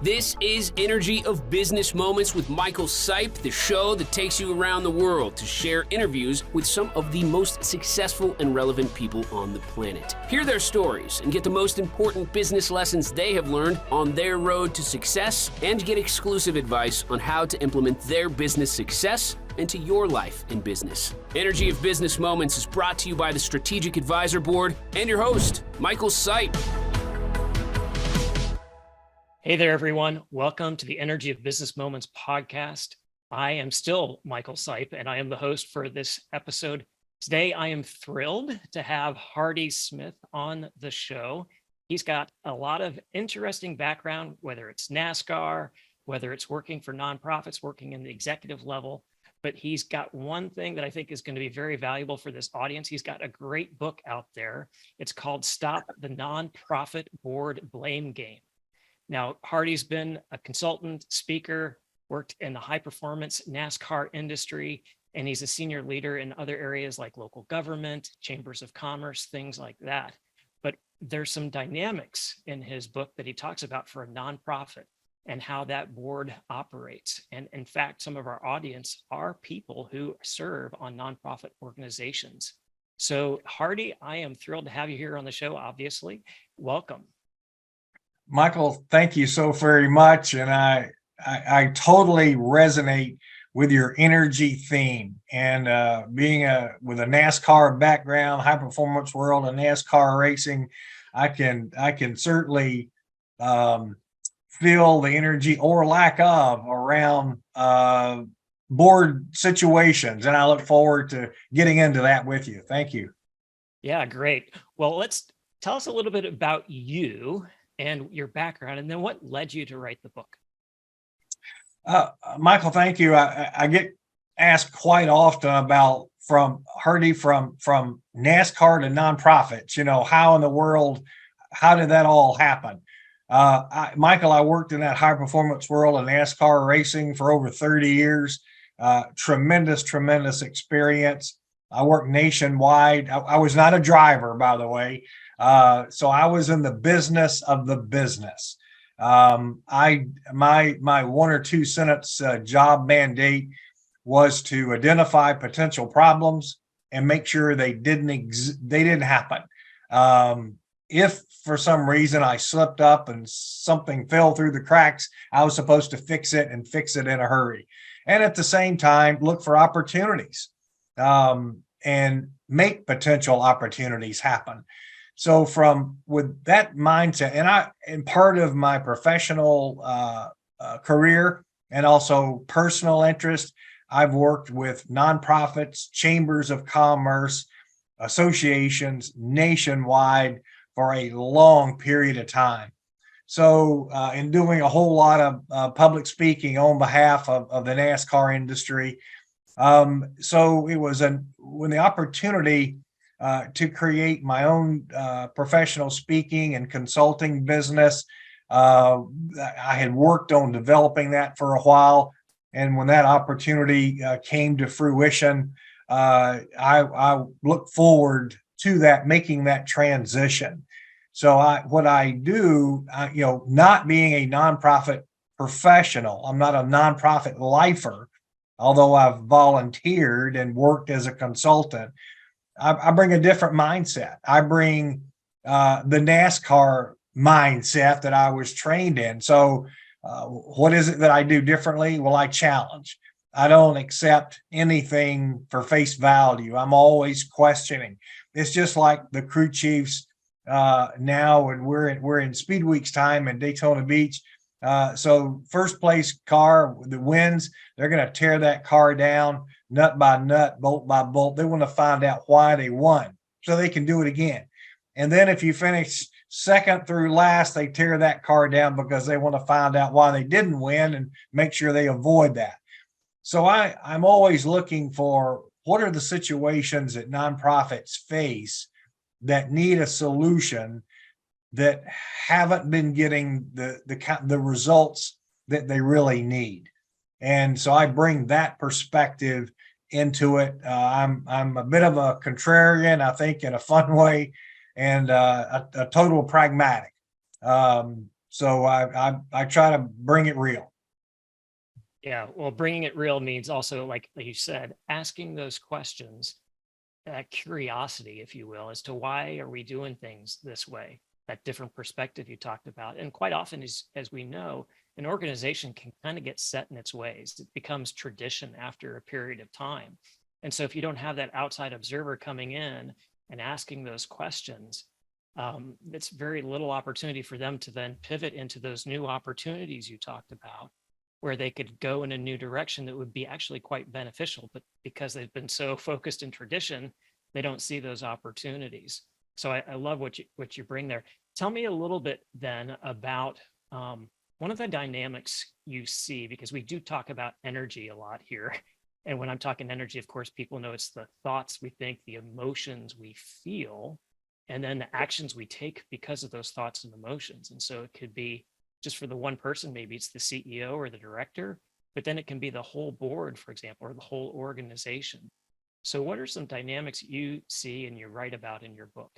This is Energy of Business Moments with Michael Sipe, the show that takes you around the world to share interviews with some of the most successful and relevant people on the planet. Hear their stories and get the most important business lessons they have learned on their road to success, and get exclusive advice on how to implement their business success into your life and business. Energy of Business Moments is brought to you by the Strategic Advisor Board and your host, Michael Sipe. Hey there, everyone. Welcome to the Energy of Business Moments podcast. I am still Michael Sipe, and I am the host for this episode. Today, I am thrilled to have Hardy Smith on the show. He's got a lot of interesting background, whether it's NASCAR, whether it's working for nonprofits, working in the executive level. But he's got one thing that I think is going to be very valuable for this audience. He's got a great book out there. It's called Stop the Nonprofit Board Blame Game. Now, Hardy's been a consultant, speaker, worked in the high performance NASCAR industry, and he's a senior leader in other areas like local government, chambers of commerce, things like that. But there's some dynamics in his book that he talks about for a nonprofit and how that board operates. And in fact, some of our audience are people who serve on nonprofit organizations. So Hardy, I am thrilled to have you here on the show, obviously. Welcome. Michael, thank you so very much. And I totally resonate with your energy theme. And being with a NASCAR background, high performance world and NASCAR racing, I can certainly feel the energy or lack of around board situations. And I look forward to getting into that with you. Thank you. Yeah, great. Well, tell us a little bit about you and your background, and then what led you to write the book. Michael, thank you. I get asked quite often about from NASCAR to nonprofits. You know, how in the world, how did that all happen? Michael, I worked in that high performance world of NASCAR racing for over 30 years. Tremendous experience. I worked nationwide. I was not a driver, by the way. So I was in the business of the business. My one or two sentence job mandate was to identify potential problems and make sure they didn't happen. If for some reason I slipped up and something fell through the cracks, I was supposed to fix it in a hurry. And at the same time, look for opportunities and make potential opportunities happen. So with that mindset, and part of my professional career and also personal interest, I've worked with nonprofits, chambers of commerce, associations nationwide for a long period of time. So in doing a whole lot of public speaking on behalf of the NASCAR industry. So it was when the opportunity to create my own professional speaking and consulting business. I had worked on developing that for a while. And when that opportunity came to fruition, I look forward to that, making that transition. So what I do, not being a nonprofit professional, I'm not a nonprofit lifer, although I've volunteered and worked as a consultant. I bring a different mindset. I bring the NASCAR mindset that I was trained in. So what is it that I do differently? Well, I challenge. I don't accept anything for face value. I'm always questioning. It's just like the crew chiefs now, and we're in Speed Week's time in Daytona Beach. So first place car that wins, they're going to tear that car down nut by nut, bolt by bolt. They want to find out why they won so they can do it again. And then if you finish second through last, they tear that car down because they want to find out why they didn't win and make sure they avoid that. So I'm always looking for what are the situations that nonprofits face that need a solution that haven't been getting the results that they really need. And so I bring that perspective into it. I'm a bit of a contrarian, I think, in a fun way, and a total pragmatic. So I try to bring it real. Yeah, well, bringing it real means also, like you said, asking those questions, that curiosity, if you will, as to why are we doing things this way, that different perspective you talked about. And quite often, as we know, an organization can kind of get set in its ways. It becomes tradition after a period of time. And so if you don't have that outside observer coming in and asking those questions, it's very little opportunity for them to then pivot into those new opportunities you talked about, where they could go in a new direction that would be actually quite beneficial. But because they've been so focused in tradition, they don't see those opportunities. So I love what you bring there. Tell me a little bit then about one of the dynamics you see, because we do talk about energy a lot here. And when I'm talking energy, of course, people know it's the thoughts we think, the emotions we feel, and then the actions we take because of those thoughts and emotions. And so it could be just for the one person, maybe it's the CEO or the director, but then it can be the whole board, for example, or the whole organization. So what are some dynamics you see and you write about in your book?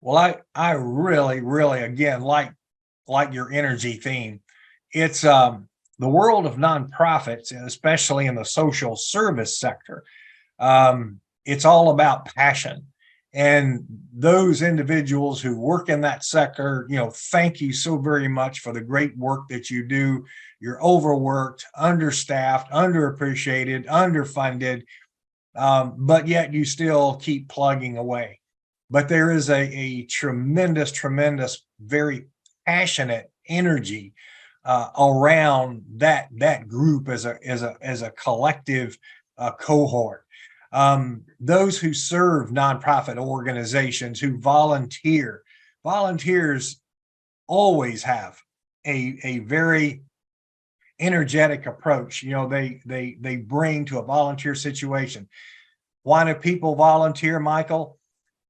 Well, I really, really, again, like your energy theme. It's the world of nonprofits, and especially in the social service sector. It's all about passion. And those individuals who work in that sector, thank you so very much for the great work that you do. You're overworked, understaffed, underappreciated, underfunded, but yet you still keep plugging away. But there is a tremendous, tremendous, very passionate energy around that group as a collective cohort. Those who serve nonprofit organizations, who volunteers always have a very energetic approach. They bring to a volunteer situation. Why do people volunteer, Michael?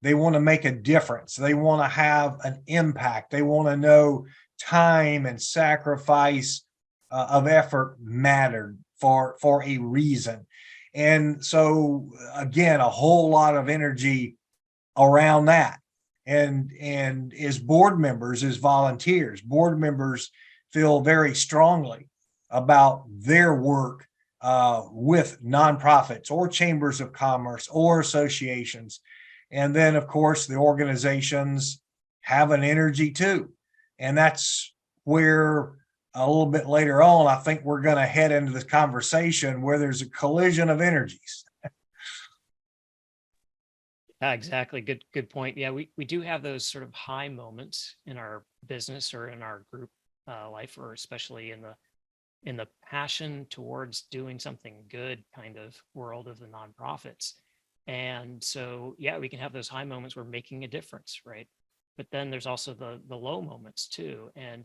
They want to make a difference. They want to have an impact. They want to know time and sacrifice of effort mattered for a reason. And so, again, a whole lot of energy around that. And as board members, as volunteers, board members feel very strongly about their work with nonprofits or chambers of commerce or associations. And then, of course, the organizations have an energy too. And that's where a little bit later on, I think we're going to head into this conversation where there's a collision of energies. Yeah, exactly. Good point. Yeah, we do have those sort of high moments in our business or in our group life, or especially in the passion towards doing something good kind of world of the nonprofits. And so, yeah, we can have those high moments where we're making a difference, right? But then there's also the low moments too. And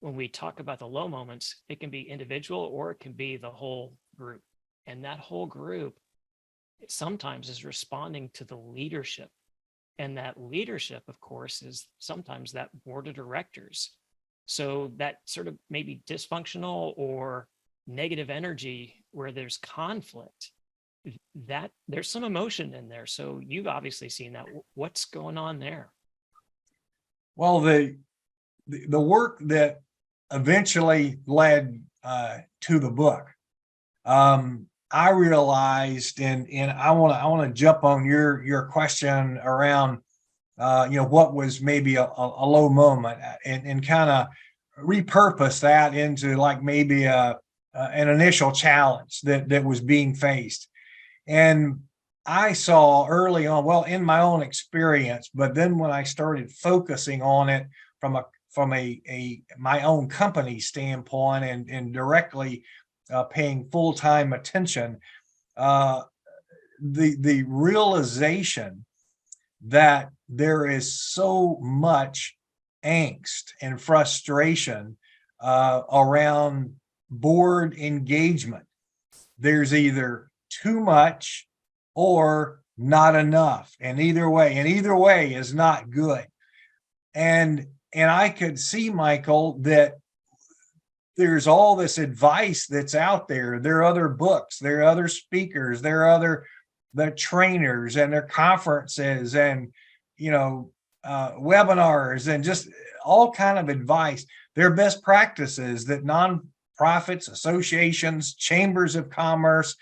when we talk about the low moments, it can be individual or it can be the whole group. And that whole group sometimes is responding to the leadership. And that leadership, of course, is sometimes that board of directors. So that sort of maybe dysfunctional or negative energy where there's conflict, that there's some emotion in there. So you've obviously seen that. What's going on there? Well, the work that eventually led to the book, I realized, and I want to jump on your question around, what was maybe a low moment, and kind of repurpose that into like maybe an initial challenge that was being faced. And I saw early on, well, in my own experience, but then when I started focusing on it from a my own company standpoint and directly paying full-time attention, the realization that there is so much angst and frustration around board engagement. There's either too much or not enough, and either way is not good. And I could see, Michael, that there's all this advice that's out there. There are other books, there are other speakers, there are the trainers and their conferences, and webinars and just all kind of advice. They're best practices that nonprofits, associations, chambers of commerce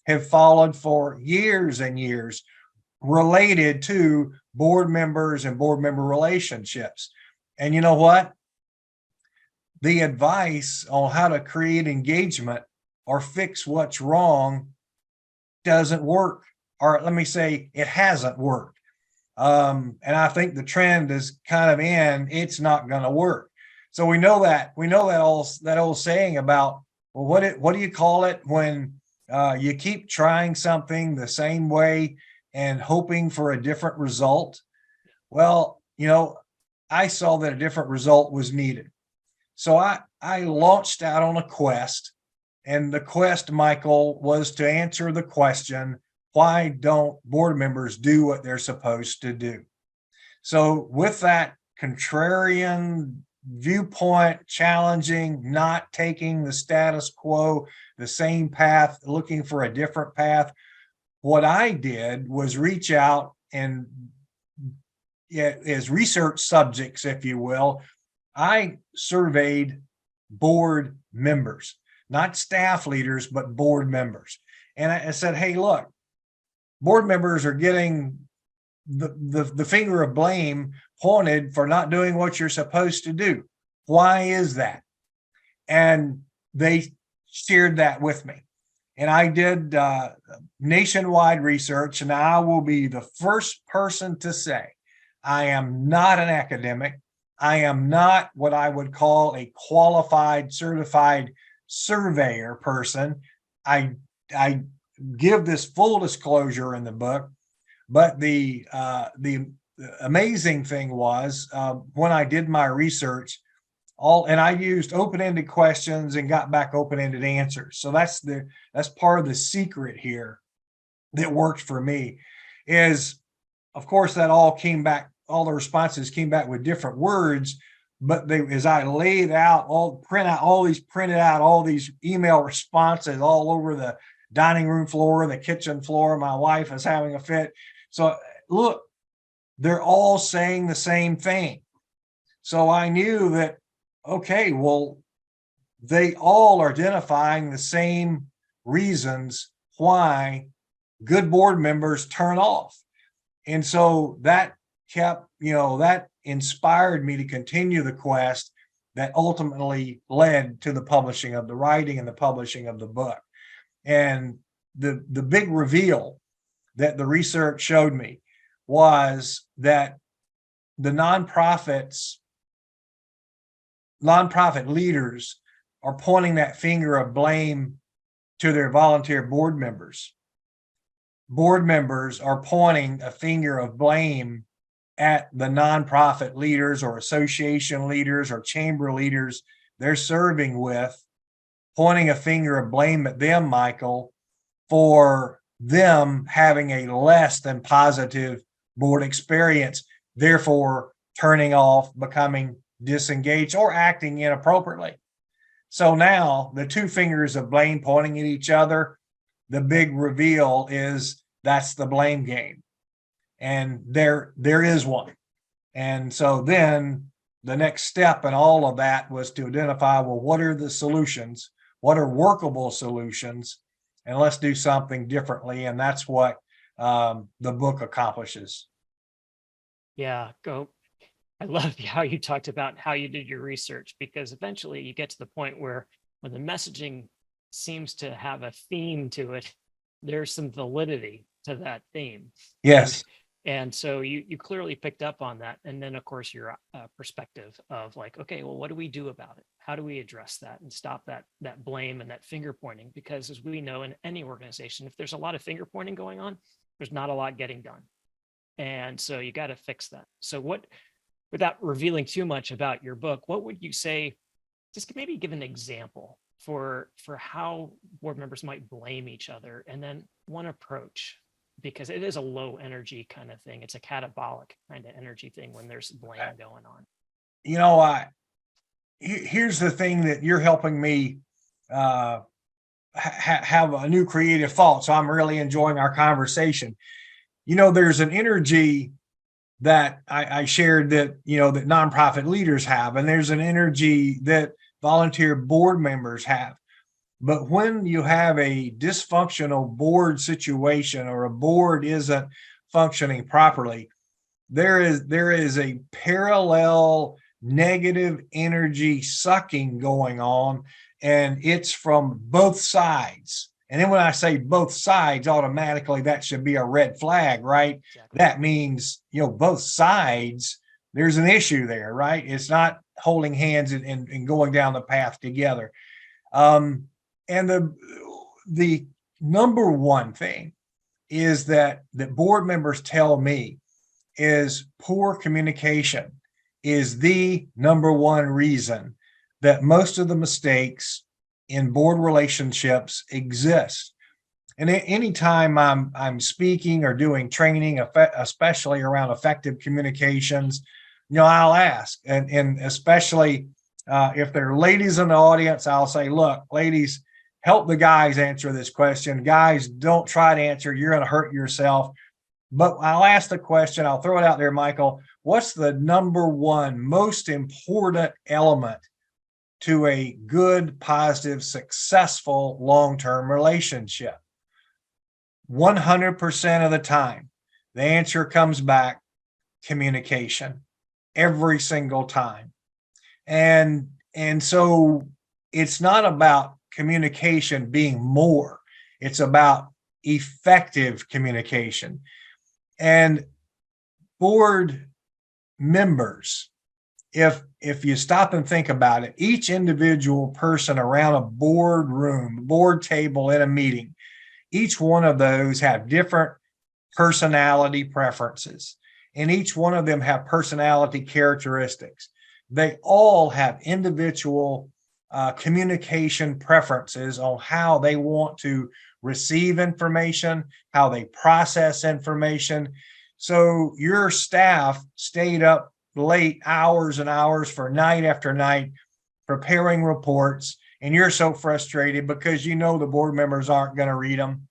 have followed for years and years related to board members and board member relationships. And you know what? The advice on how to create engagement or fix what's wrong doesn't work. Or let me say, it hasn't worked. And I think the trend is kind of it's not going to work. So we know that old saying about, well, what do you call it when you keep trying something the same way and hoping for a different result? Well, I saw that a different result was needed. So I launched out on a quest, and the quest, Michael, was to answer the question, why don't board members do what they're supposed to do? So with that contrarian viewpoint, challenging, not taking the status quo, the same path, looking for a different path, what I did was reach out and, as research subjects, if you will, I surveyed board members, not staff leaders, but board members. And I said, hey, look, board members are getting the finger of blame pointed for not doing what you're supposed to do. Why is that? And they shared that with me. And I did nationwide research, and I will be the first person to say, I am not an academic. I am not what I would call a qualified, certified surveyor person. I give this full disclosure in the book, but the amazing thing was when I did my research, and I used open-ended questions and got back open-ended answers. So that's part of the secret here that worked for me. Is, of course, that all came back. All the responses came back with different words, but as I laid out printed out all these email responses all over the dining room floor, the kitchen floor. My wife is having a fit. So look, they're all saying the same thing. So I knew that, okay, well, they all are identifying the same reasons why good board members turn off. And so that that inspired me to continue the quest that ultimately led to the publishing of the writing and the publishing of the book. And the big reveal that the research showed me was that the nonprofit leaders are pointing that finger of blame to their volunteer board members. Board members are pointing a finger of blame at the nonprofit leaders or association leaders or chamber leaders they're serving with, pointing a finger of blame at them, Michael, for them having a less than positive board experience, therefore turning off, becoming disengaged, or acting inappropriately. So now the two fingers of blame pointing at each other, the big reveal is that's the blame game. And there is one. And so then the next step in all of that was to identify, well, what are the solutions? What are workable solutions? And let's do something differently. And that's what the book accomplishes. Yeah, I love how you talked about how you did your research, because eventually you get to the point where when the messaging seems to have a theme to it, there's some validity to that theme. Yes. And so you clearly picked up on that. And then, of course, your perspective of like, okay, well, what do we do about it? How do we address that and stop that blame and that finger pointing? Because as we know, in any organization, if there's a lot of finger pointing going on, there's not a lot getting done. And so you got to fix that. So without revealing too much about your book, what would you say, just maybe give an example for how board members might blame each other, and then one approach, because it is a low energy kind of thing. It's a catabolic kind of energy thing when there's blame going on. Here's the thing that you're helping me have a new creative thought. So I'm really enjoying our conversation. There's an energy that I shared that, that nonprofit leaders have, and there's an energy that volunteer board members have. But when you have a dysfunctional board situation or a board isn't functioning properly, there is a parallel negative energy sucking going on, and it's from both sides. And then when I say both sides, automatically that should be a red flag, right? Exactly. That means, both sides, there's an issue there, right? It's not holding hands and going down the path together. And the number one thing is that board members tell me is poor communication is the number one reason that most of the mistakes in board relationships exist. And anytime I'm speaking or doing training, especially around effective communications, I'll ask, and especially if there are ladies in the audience, I'll say, look, ladies, help the guys answer this question. Guys, don't try to answer. You're going to hurt yourself. But I'll ask the question, I'll throw it out there, Michael. What's the number one most important element to a good, positive, successful long-term relationship? 100% of the time, the answer comes back communication every single time. And so it's not about communication being more, it's about effective communication. And board members, if you stop and think about it, each individual person around a board table in a meeting, each one of those have different personality preferences, and each one of them have personality characteristics. They all have individual communication preferences on how they want to receive information, how they process information. So your staff stayed up late hours and hours for night after night preparing reports, and you're so frustrated because the board members aren't going to read them,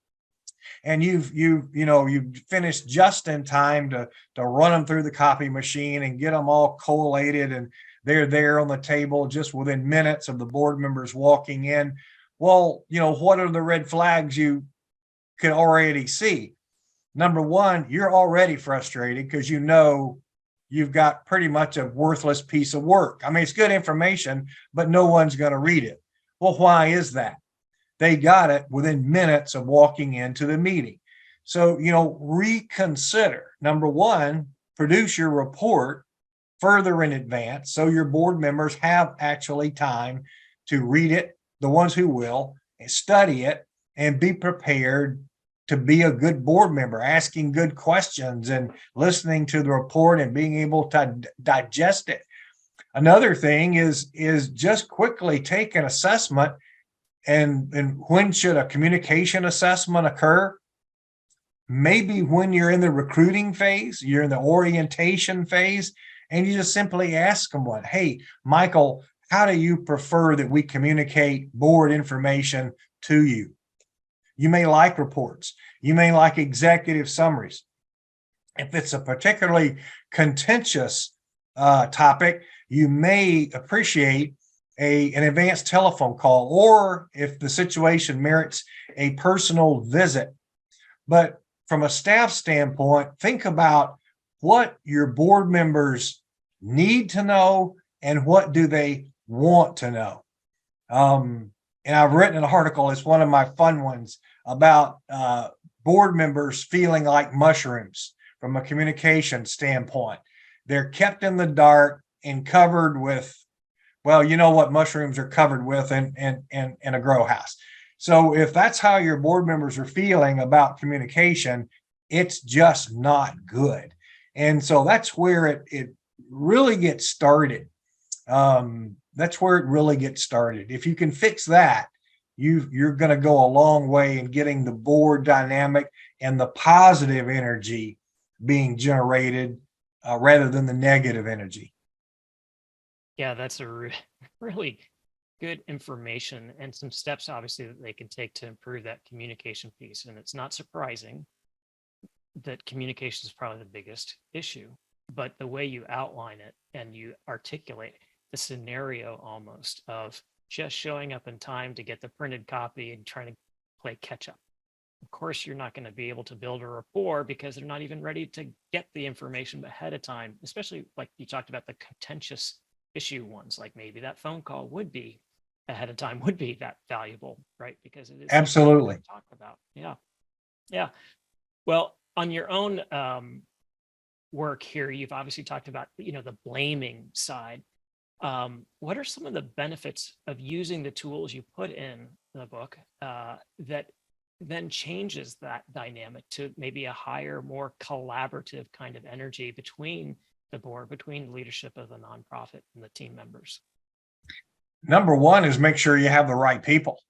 and you've finished just in time to run them through the copy machine and get them all collated, and they're there on the table just within minutes of the board members walking in. Well, what are the red flags you could already see? Number one, you're already frustrated because you've got pretty much a worthless piece of work. I mean, it's good information, but no one's going to read it. Well, why is that? They got it within minutes of walking into the meeting. So, reconsider. Number one, produce your report further in advance so your board members have actually time to read it, the ones who will, study it, and be prepared to be a good board member, asking good questions and listening to the report and being able to digest it. Another thing is just quickly take an assessment. And when should a communication assessment occur? Maybe when you're in the recruiting phase, you're in the orientation phase, and you just simply ask them hey, Michael, how do you prefer that we communicate board information to you? You may like reports. You may like executive summaries. If it's a particularly contentious topic, you may appreciate an advanced telephone call, or if the situation merits, a personal visit. But from a staff standpoint, think about what your board members need to know and what do they want to know. And I've written an article, it's one of my fun ones, about board members feeling like mushrooms from a communication standpoint. They're kept in the dark and covered with, well, you know what mushrooms are covered with in a grow house. So if that's how your board members are feeling about communication, it's just not good. And so that's where it really gets started. That's where it really gets started. If you can fix that, you're going to go a long way in getting the board dynamic and the positive energy being generated rather than the negative energy. Yeah, that's a really good information and some steps, obviously, that they can take to improve that communication piece. And it's not surprising that communication is probably the biggest issue. but the way you outline it and you articulate the scenario almost of just showing up in time to get the printed copy and trying to play catch up. Of course, you're not going to be able to build a rapport because they're not even ready to get the information ahead of time, especially like you talked about the contentious issue ones, like maybe that phone call would be ahead of time would be that valuable, right? Because it is Absolutely. talk about. Yeah. Yeah. Well, on your own work here, you've obviously talked about, the blaming side. What are some of the benefits of using the tools you put in the book that then changes that dynamic to maybe a higher, more collaborative kind of energy between the board, between the leadership of the nonprofit and the team members? Number one is make sure you have the right people.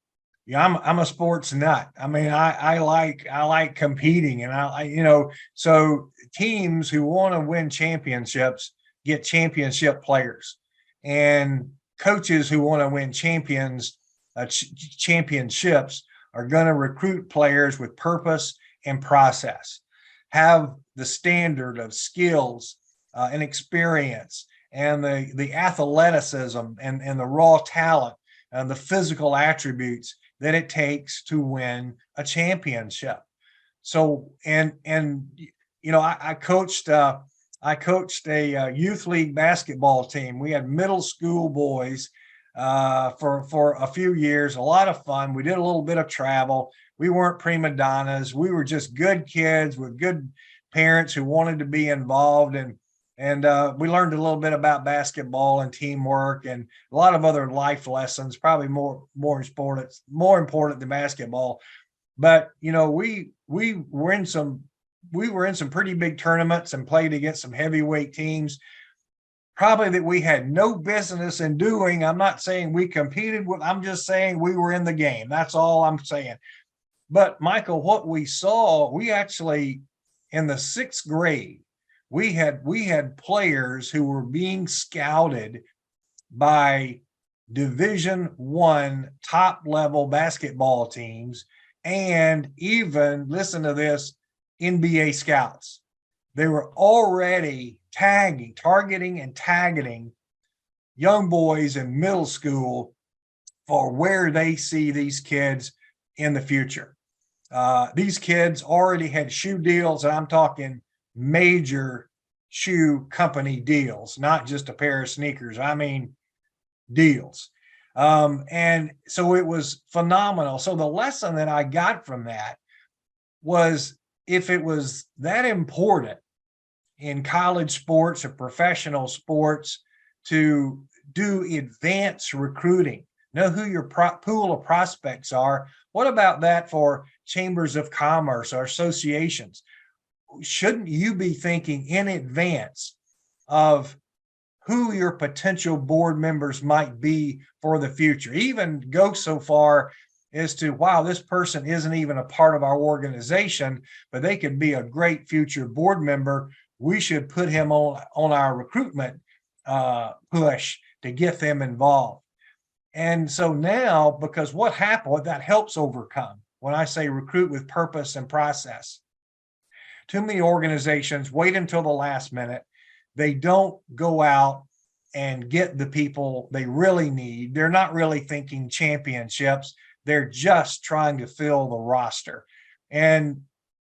Yeah, I'm a sports nut. I mean, I like competing, and so teams who want to win championships get championship players, and coaches who want to win championships are going to recruit players with purpose and process, have the standard of skills and experience, and the athleticism and the raw talent and the physical attributes that it takes to win a championship. So, I coached a youth league basketball team. We had middle school boys for a few years, a lot of fun. We did a little bit of travel. We weren't prima donnas. We were just good kids with good parents who wanted to be involved, and we learned a little bit about basketball and teamwork and a lot of other life lessons, probably more important than basketball. But we were in some pretty big tournaments and played against some heavyweight teams, probably that we had no business in doing. I'm not saying we competed with, I'm just saying we were in the game. That's all I'm saying. But Michael, what we saw, we actually, in the sixth grade, we had players who were being scouted by Division I top level basketball teams, and even, listen to this, NBA scouts. They were already targeting and tagging young boys in middle school for where they see these kids in the future. These kids already had shoe deals, and I'm talking major shoe company deals, not just a pair of sneakers. I mean, deals. And so it was phenomenal. So the lesson that I got from that was, if it was that important in college sports or professional sports to do advanced recruiting, know who your pool of prospects are. What about that for chambers of commerce or associations? Shouldn't you be thinking in advance of who your potential board members might be for the future? Even go so far as to, wow, this person isn't even a part of our organization, but they could be a great future board member. We should put him on our recruitment push to get them involved. And so now, because what that helps overcome, when I say recruit with purpose and process, too many organizations wait until the last minute. They don't go out and get the people they really need. They're not really thinking championships. They're just trying to fill the roster. And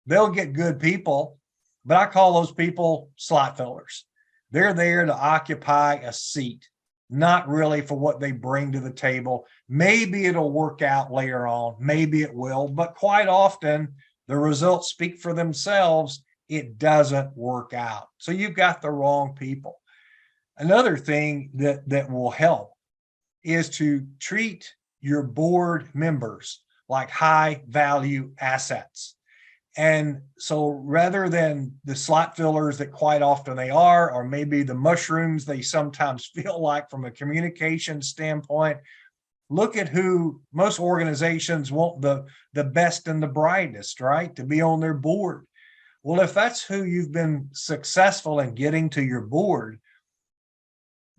they'll get good people, but I call those people slot fillers. They're there to occupy a seat, not really for what they bring to the table. Maybe it'll work out later on. Maybe it will, but quite often the results speak for themselves. It doesn't work out. So you've got the wrong people. Another thing that will help is to treat your board members like high value assets. And so rather than the slot fillers that quite often they are, or maybe the mushrooms they sometimes feel like from a communication standpoint, look at who most organizations want the best and the brightest, right, to be on their board. Well, if that's who you've been successful in getting to your board,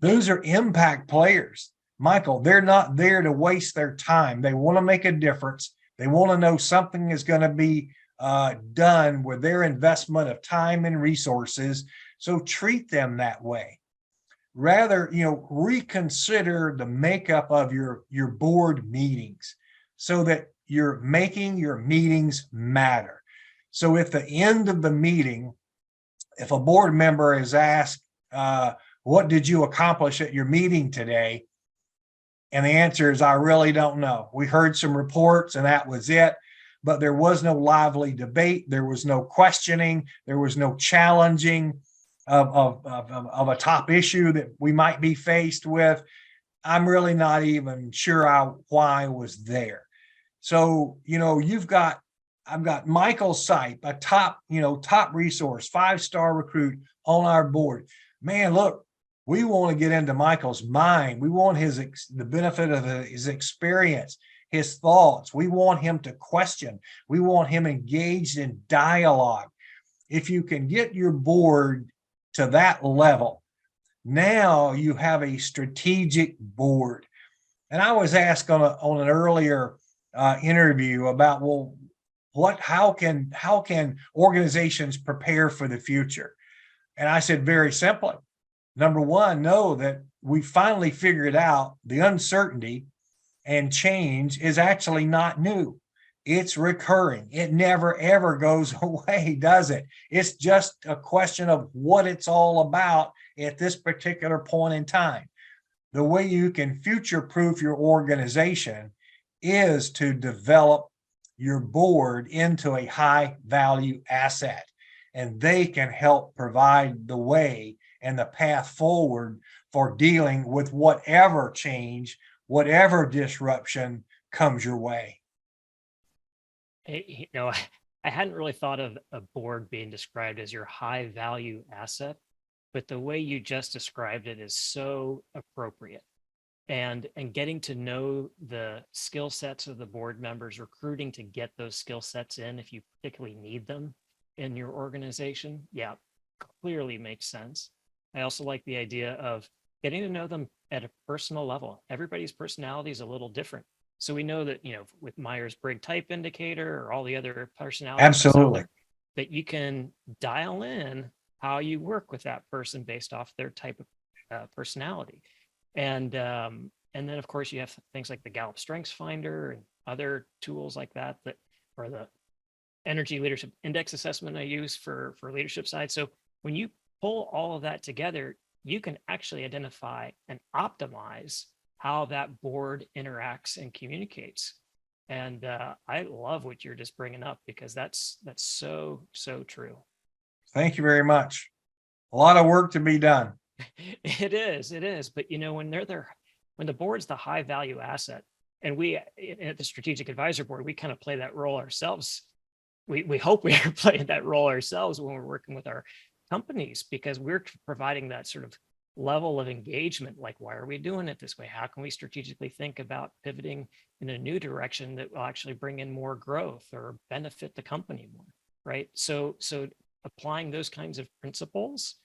those are impact players. Michael, they're not there to waste their time. They want to make a difference. They want to know something is going to be done with their investment of time and resources. So treat them that way. Rather, reconsider the makeup of your board meetings so that you're making your meetings matter. So at the end of the meeting, if a board member is asked, what did you accomplish at your meeting today? And the answer is, I really don't know. We heard some reports and that was it, but there was no lively debate. There was no questioning. There was no challenging of a top issue that we might be faced with. I'm really not even sure why I was there. So, I've got Michael Sipe, a top resource, 5-star recruit on our board. Man, look, we want to get into Michael's mind. We want the benefit of his experience, his thoughts. We want him to question. We want him engaged in dialogue. If you can get your board to that level, now you have a strategic board. And I was asked on an earlier interview about, well, how can organizations prepare for the future? And I said, very simply, number one, know that we finally figured out the uncertainty and change is actually not new. It's recurring. It never, ever goes away, does it? It's just a question of what it's all about at this particular point in time. The way you can future-proof your organization is to develop your board into a high-value asset, and they can help provide the way and the path forward for dealing with whatever change, whatever disruption comes your way. I hadn't really thought of a board being described as your high value asset, but the way you just described it is so appropriate. And getting to know the skill sets of the board members, recruiting to get those skill sets in if you particularly need them in your organization, yeah, clearly makes sense. I also like the idea of getting to know them at a personal level. Everybody's personality is a little different. So we know that, with Myers-Briggs type indicator or all the other personality, absolutely, that you can dial in how you work with that person based off their type of personality. And then of course you have things like the Gallup Strengths Finder and other tools like that, or the Energy Leadership Index assessment I use for leadership side. So when you pull all of that together, you can actually identify and optimize how that board interacts and communicates. And I love what you're just bringing up, because that's so true. Thank you very much. A lot of work to be done. It is. But when when the board's the high value asset, and we at the Strategic Advisor Board, we kind of play that role ourselves. We hope we are playing that role ourselves when we're working with our companies, because we're providing that sort of level of engagement. Like, why are we doing it this way? How can we strategically think about pivoting in a new direction that will actually bring in more growth or benefit the company more, right? So applying those kinds of principles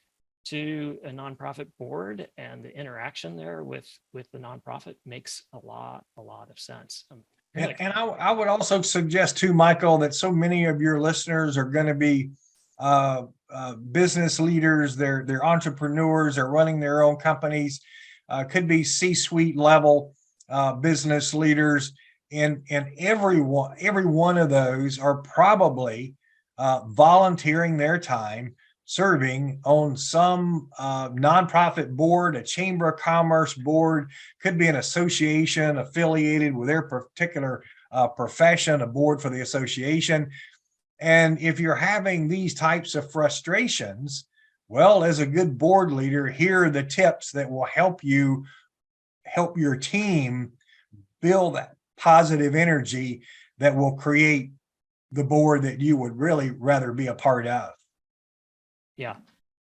to a nonprofit board and the interaction there with the nonprofit makes a lot of sense. And I would also suggest too, Michael, that so many of your listeners are going to be business leaders. They're entrepreneurs. They're running their own companies. Could be C-suite level business leaders, and every one of those are probably volunteering their time serving on some nonprofit board, a chamber of commerce board, could be an association affiliated with their particular profession, a board for the association. And if you're having these types of frustrations, well, as a good board leader, here are the tips that will help your team build that positive energy that will create the board that you would really rather be a part of. Yeah.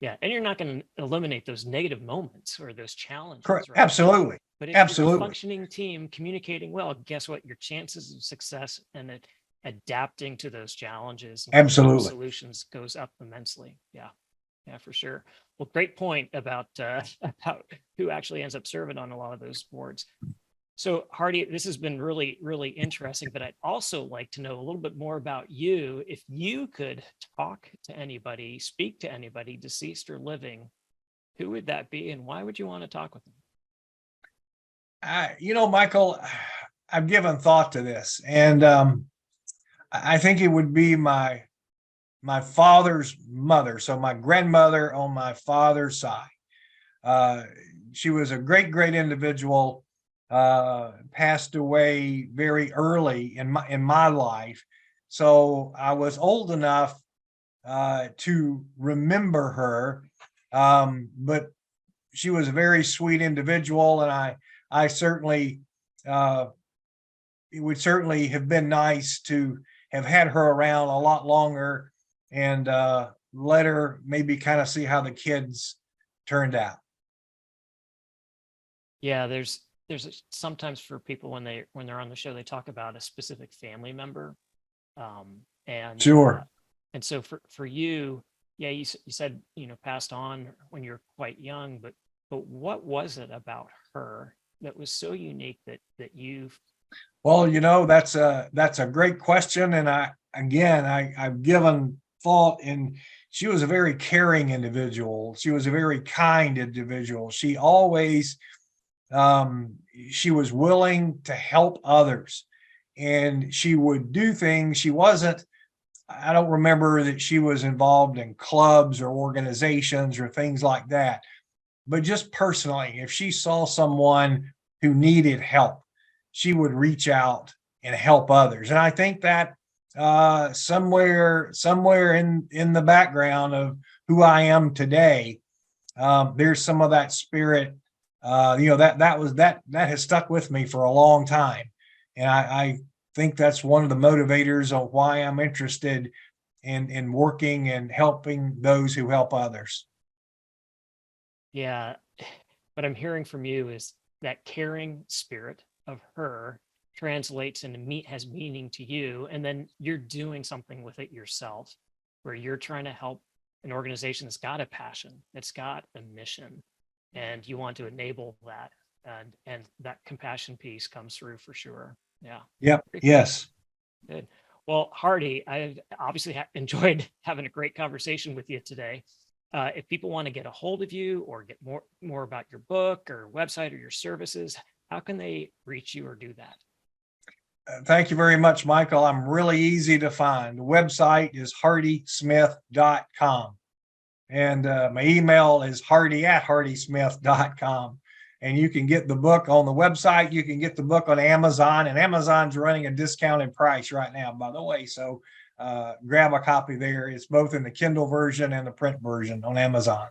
And you're not going to eliminate those negative moments or those challenges. Correct. Right? Absolutely. But if Absolutely. you're a functioning team communicating well, guess what? Your chances of success and adapting to those challenges and Absolutely. solutions goes up immensely. Yeah, for sure. Well, great point about who actually ends up serving on a lot of those boards. So Hardy, this has been really, really interesting, but I'd also like to know a little bit more about you. If you could talk to anybody, speak to anybody, deceased or living, who would that be and why would you want to talk with them? Michael, I've given thought to this, and I think it would be my father's mother, so my grandmother on my father's side. She was a great individual, passed away very early in my life. So I was old enough to remember her. But she was a very sweet individual, and I certainly, it would certainly have been nice to have had her around a lot longer and let her maybe kind of see how the kids turned out. Yeah, there's sometimes for people when they're on the show, they talk about a specific family member. And Sure. And so for you, yeah, you said, passed on when you're quite young, but what was it about her that was so unique that you've... Well, that's a great question. And I've given thought, and she was a very caring individual. She was a very kind individual. She always, she was willing to help others, and she would do things. I don't remember that she was involved in clubs or organizations or things like that, but just personally, if she saw someone who needed help, she would reach out and help others. And I think that somewhere in the background of who I am today, there's some of that spirit. That has stuck with me for a long time, and I think that's one of the motivators of why I'm interested in working and helping those who help others. Yeah, what I'm hearing from you is that caring spirit of her translates into has meaning to you, and then you're doing something with it yourself, where you're trying to help an organization that's got a passion, that's got a mission, and you want to enable that, and that compassion piece comes through for sure. Yeah. Yep. Yes. Good. Well, Hardy, I obviously enjoyed having a great conversation with you today. If people want to get a hold of you or get more about your book or website or your services, how can they reach you or do that? Thank you very much, Michael. I'm really easy to find. The website is hardysmith.com. And my email is hardy@hardysmith.com. And you can get the book on the website. You can get the book on Amazon, and Amazon's running a discounted price right now, by the way. So grab a copy there. It's both in the Kindle version and the print version on Amazon.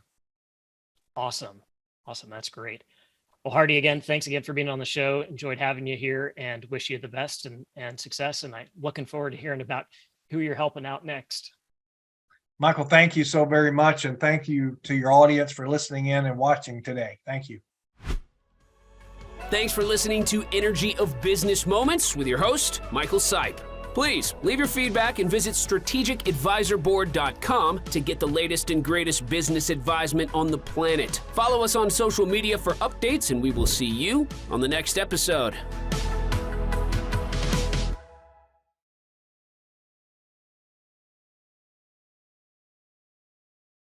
Awesome. That's great. Well, Hardy, again, thanks again for being on the show. Enjoyed having you here and wish you the best and success. And I'm looking forward to hearing about who you're helping out next. Michael, thank you so very much. And thank you to your audience for listening in and watching today. Thank you. Thanks for listening to Energy of Business Moments with your host, Michael Sipe. Please leave your feedback and visit strategicadvisorboard.com to get the latest and greatest business advisement on the planet. Follow us on social media for updates, and we will see you on the next episode.